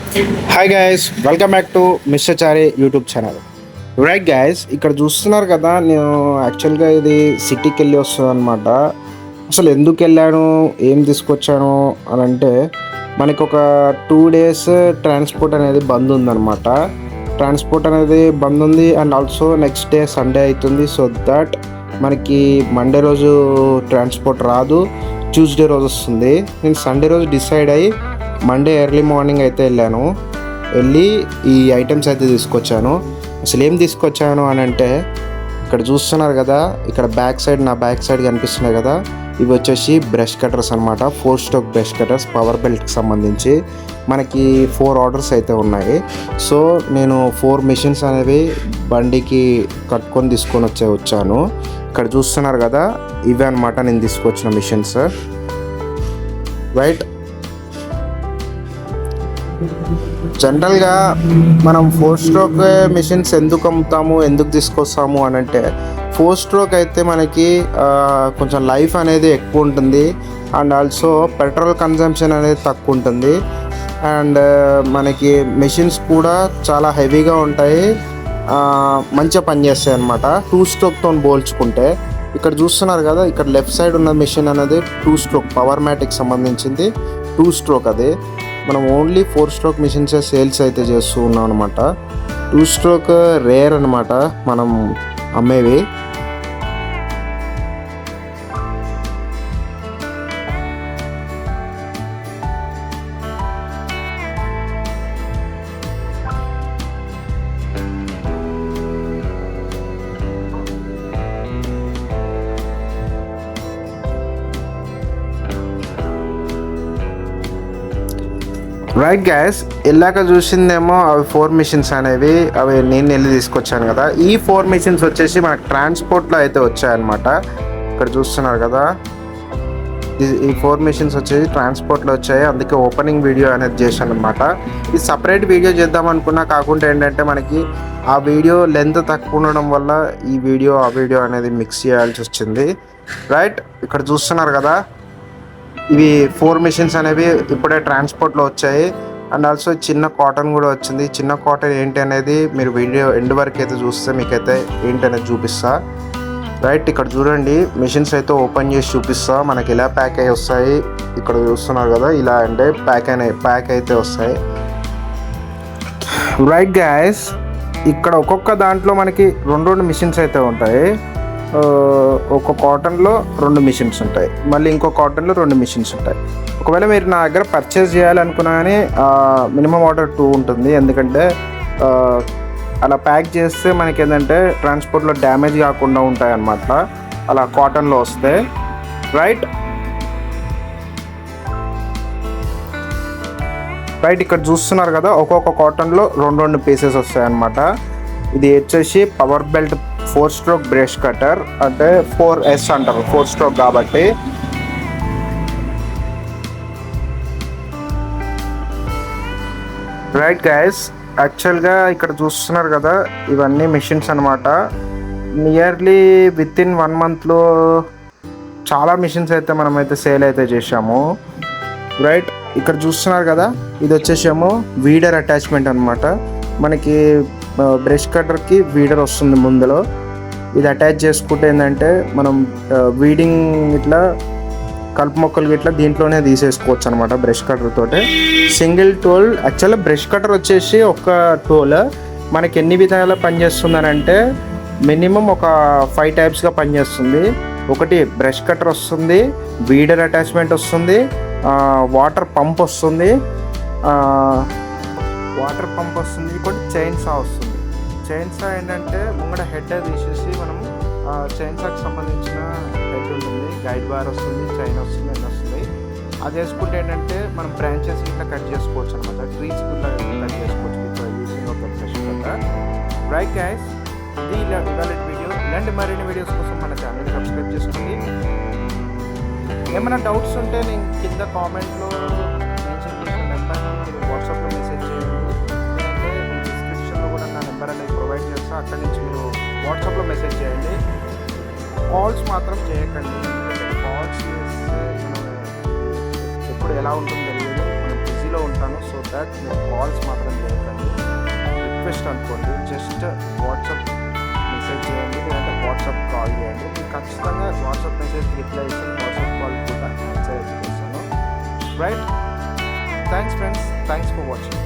Hi guys, welcome back to mister Chari YouTube channel. Right guys, ఇక్కడ చూస్తున్నారు కదా, నేను యాక్చువల్గా ఇది సిటీకి వెళ్ళి వస్తుంది అనమాట. అసలు ఎందుకు వెళ్ళాను, ఏం తీసుకొచ్చాను అని అంటే, మనకి ఒక 2 days ట్రాన్స్పోర్ట్ అనేది బంద్ ఉందన్నమాట. ట్రాన్స్పోర్ట్ అనేది బంద్ ఉంది and also next day Sunday అవుతుంది. సో దట్ మనకి మండే రోజు ట్రాన్స్పోర్ట్ రాదు, ట్యూస్డే రోజు వస్తుంది. నేను సండే రోజు డిసైడ్ అయ్యి మండే ఎర్లీ మార్నింగ్ అయితే వెళ్ళి ఈ ఐటమ్స్ అయితే తీసుకొచ్చాను. అసలు ఏం తీసుకొచ్చాను అని అంటే, ఇక్కడ చూస్తున్నారు కదా, ఇక్కడ నా బ్యాక్ సైడ్ కనిపిస్తున్నాయి కదా, ఇవి వచ్చేసి బ్రష్ కటర్స్ అనమాట. 4 stroke బ్రష్ కటర్స్, పవర్ బెల్ట్కి సంబంధించి మనకి 4 orders అయితే ఉన్నాయి. సో నేను 4 machines అనేవి బండికి కట్టుకొని తీసుకొని వచ్చాను. ఇక్కడ చూస్తున్నారు కదా, ఇవే అనమాట నేను తీసుకొచ్చిన మిషన్స్. రైట్, జనరల్గా మనం 4 stroke మిషన్స్ ఎందుకు అమ్ముతాము, ఎందుకు తీసుకొస్తాము అని అంటే, 4 stroke అయితే మనకి కొంచెం లైఫ్ అనేది ఎక్కువ ఉంటుంది అండ్ ఆల్సో పెట్రోల్ కన్జంప్షన్ అనేది తక్కువ ఉంటుంది అండ్ మనకి మెషిన్స్ కూడా చాలా హెవీగా ఉంటాయి, మంచిగా పనిచేస్తాయి అన్నమాట 2 strokeతో పోల్చుకుంటే. ఇక్కడ చూస్తున్నారు కదా, ఇక్కడ లెఫ్ట్ సైడ్ ఉన్న మెషిన్ అనేది 2 stroke పవర్ మ్యాటిక్ సంబంధించింది. 2 stroke అది మనం ఓన్లీ 4 stroke మిషన్సే సేల్స్ అయితే చేస్తూ ఉన్నాం అనమాట. 2 stroke రేర్ అనమాట మనం అమ్మేవి. రైట్ గ్యాస్, ఇలాగ చూసిందేమో అవి 4 machines అనేవి, అవి నేను వెళ్ళి తీసుకొచ్చాను కదా. ఈ 4 machines వచ్చేసి మనకు ట్రాన్స్పోర్ట్లో అయితే వచ్చాయన్నమాట. ఇక్కడ చూస్తున్నారు కదా, ఈ 4 machines వచ్చేసి ట్రాన్స్పోర్ట్లో వచ్చాయి. అందుకే ఓపెనింగ్ వీడియో అనేది చేశాను అనమాట. ఇది సపరేట్ వీడియో చేద్దాం అనుకున్నా, కాకుండా ఏంటంటే మనకి ఆ వీడియో లెంత్ తక్కువ ఉండడం వల్ల ఈ వీడియో ఆ వీడియో అనేది మిక్స్ చేయాల్సి వచ్చింది. రైట్, ఇక్కడ చూస్తున్నారు కదా, ఇవి 4 machines అనేవి ఇప్పుడే ట్రాన్స్పోర్ట్లో వచ్చాయి అండ్ ఆల్సో చిన్న కాటన్ కూడా వచ్చింది. చిన్న కాటన్ ఏంటి అనేది మీరు వీడియో ఎండ్ వరకు అయితే చూస్తే మీకైతే ఏంటి అనేది చూపిస్తా. రైట్, ఇక్కడ చూడండి, మిషన్స్ అయితే ఓపెన్ చేసి చూపిస్తా. మనకి ఇలా ప్యాక్ అయ్యి వస్తాయి. ఇక్కడ చూస్తున్నారు కదా, ఇలా అంటే ప్యాక్ అయితే వస్తాయి. రైట్ గైస్, ఇక్కడ ఒక్కొక్క దాంట్లో మనకి 2 machines అయితే ఉంటాయి. ఒక కాటన్లో 2 machines ఉంటాయి, మళ్ళీ ఇంకో కాటన్లో 2 machines ఉంటాయి. ఒకవేళ మీరు నా దగ్గర పర్చేస్ చేయాలనుకున్నా కానీ మినిమం ఆర్డర్ 2 ఉంటుంది. ఎందుకంటే అలా ప్యాక్ చేస్తే మనకి ఏంటంటే ట్రాన్స్పోర్ట్లో డ్యామేజ్ కాకుండా ఉంటాయి అన్నమాట, అలా కాటన్లో వస్తే. రైట్, ఇక్కడ చూస్తున్నారు కదా, ఒక్కొక్క కాటన్లో 2 పీసెస్ వస్తాయి అన్నమాట. ఇది వచ్చేసి power belt 4 stroke brush cutter, అంటే 4S అంటారు, 4 stroke కాబట్టి. రైట్ గైస్, యాక్చువల్గా ఇక్కడ చూస్తున్నారు కదా, ఇవన్నీ మిషన్స్ అనమాట. నియర్లీ విత్ ఇన్ 1 monthలో చాలా మిషన్స్ అయితే మనమైతే సేల్ అయితే చేసాము. రైట్, ఇక్కడ చూస్తున్నారు కదా, ఇది వచ్చేసేమో వీడర్ అటాచ్మెంట్ అనమాట. మనకి బ్రష్ కటర్కి వీడర్ వస్తుంది ముందులో. ఇది అటాచ్ చేసుకుంటే ఏంటంటే మనం వీడింగ్ ఇట్లా కలుపు మొక్కలు ఇట్లా దీంట్లోనే తీసేసుకోవచ్చు అనమాట బ్రష్ కటర్ తోటే. Single tool. యాక్చువల్గా బ్రష్ కటర్ వచ్చేసి ఒక టూల్ మనకి ఎన్ని విధాలుగా పనిచేస్తుంది అంటే, మినిమం ఒక 5 typesగా పనిచేస్తుంది. ఒకటి బ్రష్ కటర్ వస్తుంది, వీడర్ అటాచ్మెంట్ వస్తుంది, వాటర్ పంప్ వస్తుంది, ఇంకోటి చైన్ సా వస్తుంది. చైన్ సా ఏంటంటే ముంగడ హెడ్ తీసేసి మనం చైన్ సాకి సంబంధించిన హెడ్ ఉంటుంది, గైడ్ బార్ వస్తుంది, చైన్ వస్తుంది, అన్నీ వస్తుంది. అది వేసుకుంటే ఏంటంటే మనం బ్రాంచెస్ ఇట్లా కట్ చేసుకోవచ్చు అనమాట, ట్రీస్ ఇట్లా కట్ చేసుకోవచ్చు ఇప్పుడు యూసింగ్ ఒక బ్రష్ కటర్. రైట్ గైస్, ఇది ఇవాళ వీడియో. ఇలాంటి మరిన్ని వీడియోస్ కోసం మన ఛానల్ సబ్స్క్రైబ్ చేసుకోండి. ఏమైనా డౌట్స్ ఉంటే నేను కింద కామెంట్లో మెన్షన్ చేసిన నెంబర్ని మీరు వాట్సాప్లో మెసేజ్ చేయండి. లేదంటే డిస్క్రిప్షన్లో కూడా నా నెంబర్ అనేది ప్రొవైడ్ చేస్తాను, అక్కడి నుంచి మీరు వాట్సాప్లో మెసేజ్ చేయండి. కాల్స్ మాత్రం చేయకండి, ఎందుకంటే కాల్స్ చేస్తే మనం ఎప్పుడు ఎలా ఉంటుందో తెలియదు, మనం బిజీలో ఉంటాం. ఉంటాను. సో దట్ మీరు కాల్స్ మాత్రం చేయకండి. రిక్వెస్ట్ అనుకోండి, జస్ట్ వాట్సాప్ మెసేజ్ చేయండి, లేదంటే వాట్సాప్ కాల్ చేయండి. నేను ఖచ్చితంగా వాట్సాప్ మెసేజ్ రిప్లై ఇస్తాను, వాట్సాప్ కాల్ కూడా ఆన్సర్ చేస్తాను. Right, thanks friends, thanks for watching.